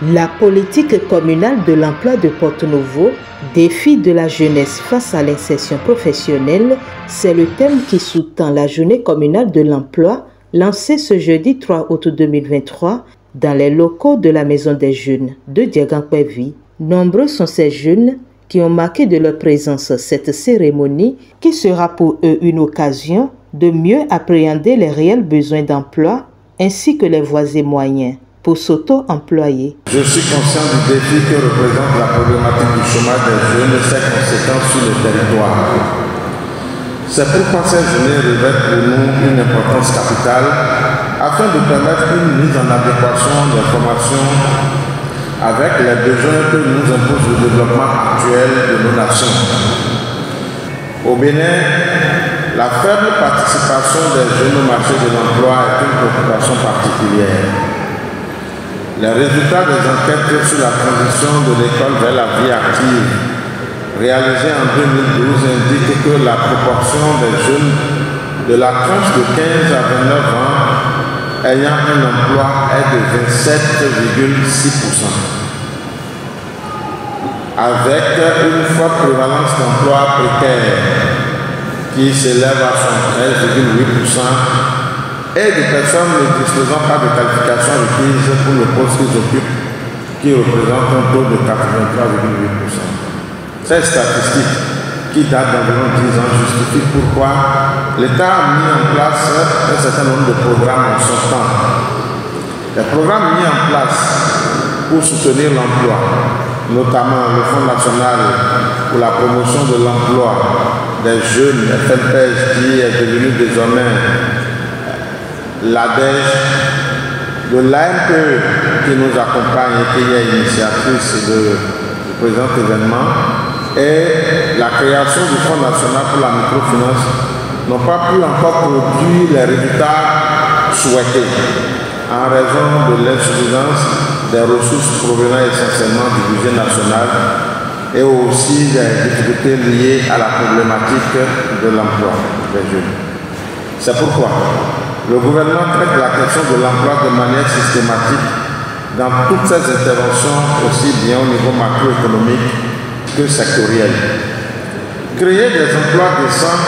La politique communale de l'emploi de Porto-Novo, défi de la jeunesse face à l'insertion professionnelle, c'est le thème qui sous-tend la journée communale de l'emploi lancée ce jeudi 3 août 2023 dans les locaux de la Maison des Jeunes de Diagankwevi. Nombreux sont ces jeunes qui ont marqué de leur présence cette cérémonie qui sera pour eux une occasion de mieux appréhender les réels besoins d'emploi ainsi que les voies et moyens pour s'auto-employer. Je suis conscient du défi que représente la problématique du chômage des jeunes et ses conséquences sur le territoire. C'est pourquoi cette journée revêt pour nous une importance capitale afin de permettre une mise en adéquation des formations avec les besoins que nous impose le développement actuel de nos nations. Au Bénin, la faible participation des jeunes au marché de l'emploi est une préoccupation particulière. Les résultats des enquêtes sur la transition de l'école vers la vie active réalisées en 2012 indiquent que la proportion des jeunes de la tranche de 15 à 29 ans ayant un emploi est de 27,6%, avec une forte prévalence d'emplois précaires qui s'élève à 73,8%, et des personnes ne disposant pas de qualification requise pour le poste qu'ils occupent, qui représente un taux de 83,8%. Ces statistiques, qui datent d'environ 10 ans, justifient pourquoi l'État a mis en place un certain nombre de programmes en son temps. Les programmes mis en place pour soutenir l'emploi, notamment le Fonds national pour la promotion de l'emploi des jeunes, FNPEJ, qui est devenu désormais l'ADEJ, de l'AMPE qui nous accompagne et qui est initiatrice du présent événement, et la création du Fonds national pour la microfinance n'ont pas pu encore produire les résultats souhaités en raison de l'insuffisance des ressources provenant essentiellement du budget national et aussi des difficultés liées à la problématique de l'emploi des jeunes. C'est pourquoi le gouvernement traite la question de l'emploi de manière systématique dans toutes ses interventions, aussi bien au niveau macroéconomique que sectoriel. Créer des emplois décents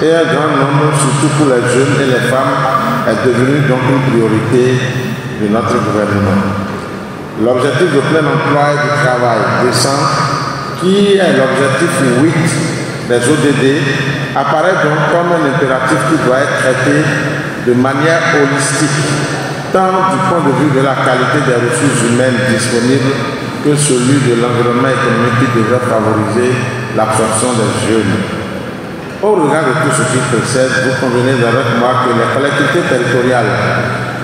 et un grand nombre, surtout pour les jeunes et les femmes, est devenu donc une priorité de notre gouvernement. L'objectif de plein emploi et du travail décent, qui est l'objectif 8 des ODD, apparaît donc comme un impératif qui doit être traité de manière holistique, tant du point de vue de la qualité des ressources humaines disponibles que celui de l'environnement économique qui devrait favoriser l'absorption des jeunes. Au regard de tout ce qui précède, vous convenez avec moi que les collectivités territoriales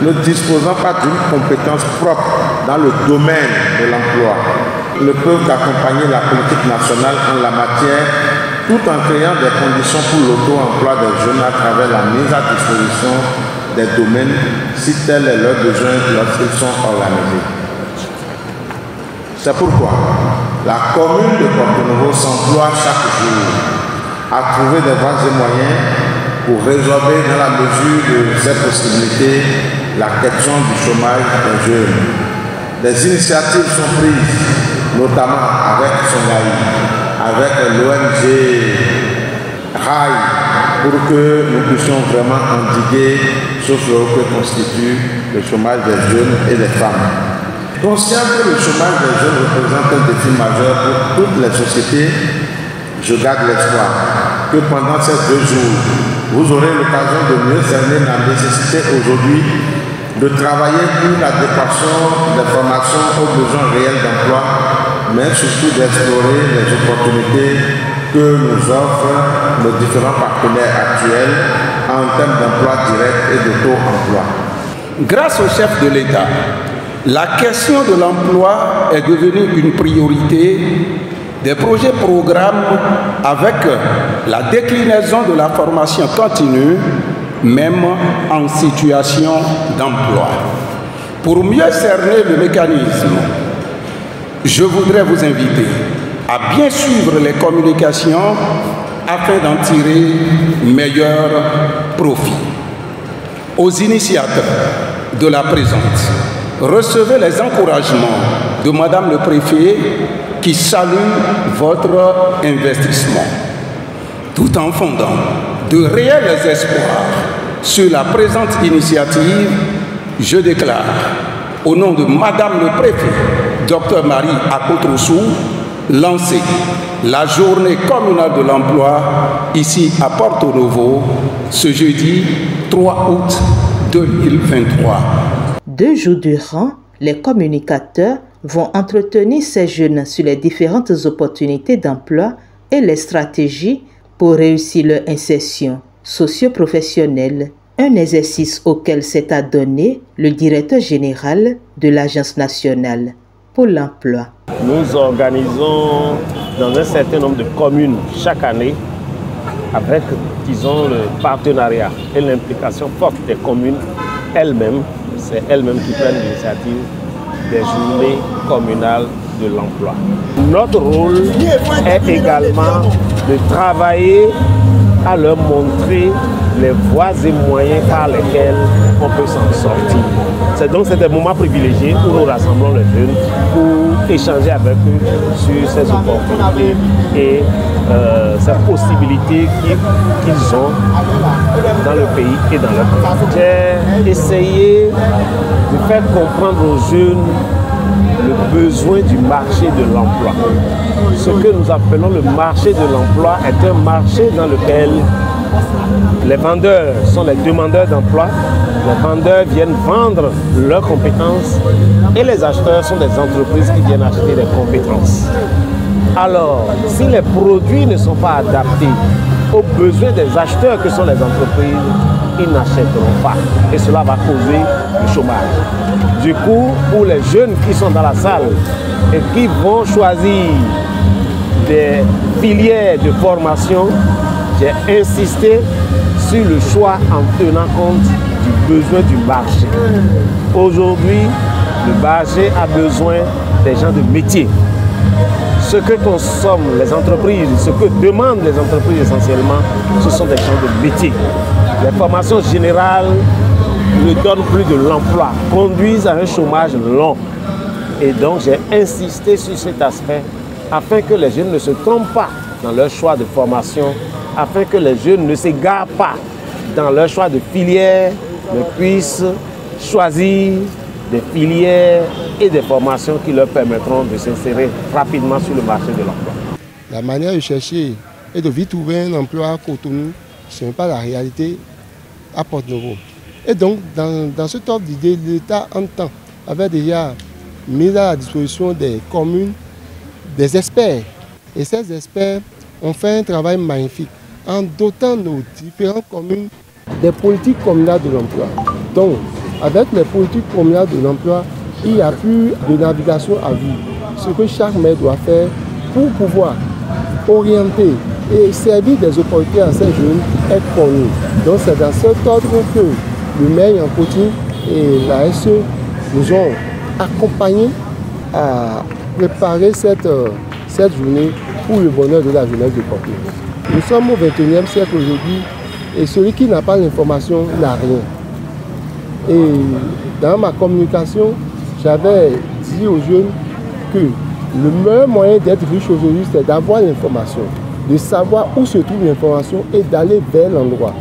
ne disposant pas d'une compétence propre dans le domaine de l'emploi ne peuvent qu'accompagner la politique nationale en la matière tout en créant des conditions pour l'auto-emploi des jeunes à travers la mise à disposition des domaines si tel est leur besoin lorsqu'ils sont organisés. C'est pourquoi la commune de Porto-Novo s'emploie chaque jour à trouver des voies et moyens pour résorber dans la mesure de ses possibilités la question du chômage des jeunes. Des initiatives sont prises, notamment avec Songaï, avec l'ONG RAI, pour que nous puissions vraiment endiguer ce fléau que constitue le chômage des jeunes et des femmes. Conscient que le chômage des jeunes représente un défi majeur pour toutes les sociétés, je garde l'espoir que pendant ces 2 jours, vous aurez l'occasion de mieux cerner la nécessité aujourd'hui de travailler pour l'adéquation des formations aux besoins réels d'emploi, mais surtout d'explorer les opportunités que nous offrent nos différents partenaires actuels en termes d'emploi direct et d'auto-emploi. Grâce au chef de l'État, la question de l'emploi est devenue une priorité des projets programmes avec la déclinaison de la formation continue, même en situation d'emploi. Pour mieux cerner le mécanisme, je voudrais vous inviter à bien suivre les communications afin d'en tirer meilleur profit. Aux initiateurs de la présente, recevez les encouragements de Madame le Préfet qui salue votre investissement. Tout en fondant de réels espoirs sur la présente initiative, je déclare, au nom de Madame le Préfet, Dr Marie Akotrossou, lancer la journée communale de l'emploi ici à Porto Novo ce jeudi 3 août 2023. 2 jours durant, les communicateurs vont entretenir ces jeunes sur les différentes opportunités d'emploi et les stratégies pour réussir leur insertion socio-professionnelle. Un exercice auquel s'est adonné le directeur général de l'Agence nationale pour l'emploi. Nous organisons dans un certain nombre de communes chaque année avec, disons, le partenariat et l'implication forte des communes elles-mêmes. C'est elles-mêmes qui prennent l'initiative des journées communales de l'emploi. Notre rôle est également de travailler à leur montrer les voies et moyens par lesquels on peut s'en sortir. C'est donc des moments privilégiés où nous rassemblons les jeunes pour échanger avec eux sur ces opportunités et ces possibilités qu'ils ont dans le pays et dans leur pays. J'ai essayé de faire comprendre aux jeunes le besoin du marché de l'emploi. Ce que nous appelons le marché de l'emploi est un marché dans lequel les vendeurs sont les demandeurs d'emploi, les vendeurs viennent vendre leurs compétences et les acheteurs sont des entreprises qui viennent acheter des compétences. Alors, si les produits ne sont pas adaptés aux besoins des acheteurs que sont les entreprises, ils n'achèteront pas et cela va causer le chômage. Du coup, pour les jeunes qui sont dans la salle et qui vont choisir des filières de formation, j'ai insisté sur le choix en tenant compte du besoin du marché. Aujourd'hui, le marché a besoin des gens de métier. Ce que consomment les entreprises, ce que demandent les entreprises essentiellement, ce sont des gens de métier. Les formations générales ne donnent plus de l'emploi, conduisent à un chômage long. Et donc j'ai insisté sur cet aspect afin que les jeunes ne se trompent pas dans leur choix de formation, afin que les jeunes ne s'égarent pas dans leur choix de filière, mais puissent choisir des filières et des formations qui leur permettront de s'insérer rapidement sur le marché de l'emploi. La manière de chercher et de vite trouver un emploi à Cotonou, ce n'est pas la réalité à Porto Novo. Et donc, dans ce ordre d'idée, l'État entend, avait déjà mis à la disposition des communes des experts. Et ces experts ont fait un travail magnifique en dotant nos différentes communes des politiques communales de l'emploi. Donc, avec les politiques communales de l'emploi, il n'y a plus de navigation à vue. Ce que chaque maire doit faire pour pouvoir orienter et servir des opportunités à ces jeunes est connu. Donc c'est dans cet ordre que le maire Yankoti et la SE nous ont accompagnés à préparer cette journée pour le bonheur de la jeunesse de Porto. Nous sommes au XXIe siècle aujourd'hui et celui qui n'a pas l'information n'a rien. Et dans ma communication, j'avais dit aux jeunes que le meilleur moyen d'être riche aujourd'hui, c'est d'avoir l'information, de savoir où se trouve l'information et d'aller vers l'endroit.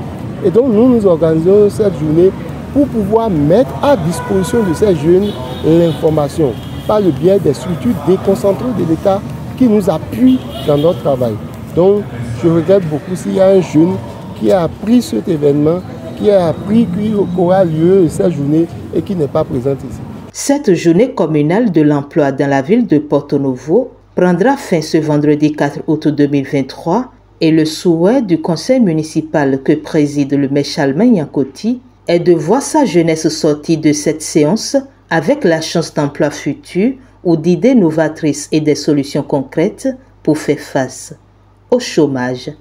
Et donc nous organisons cette journée pour pouvoir mettre à disposition de ces jeunes l'information par le biais des structures déconcentrées de l'État qui nous appuient dans notre travail. Donc je regrette beaucoup s'il y a un jeune qui a appris cet événement, qui a appris qu'il aura lieu cette journée et qui n'est pas présent ici. Cette journée communale de l'emploi dans la ville de Porto Novo prendra fin ce vendredi 4 août 2023 et le souhait du conseil municipal que préside le maire Charlemagne Yankoti est de voir sa jeunesse sortir de cette séance avec la chance d'emploi futur ou d'idées novatrices et des solutions concrètes pour faire face au chômage.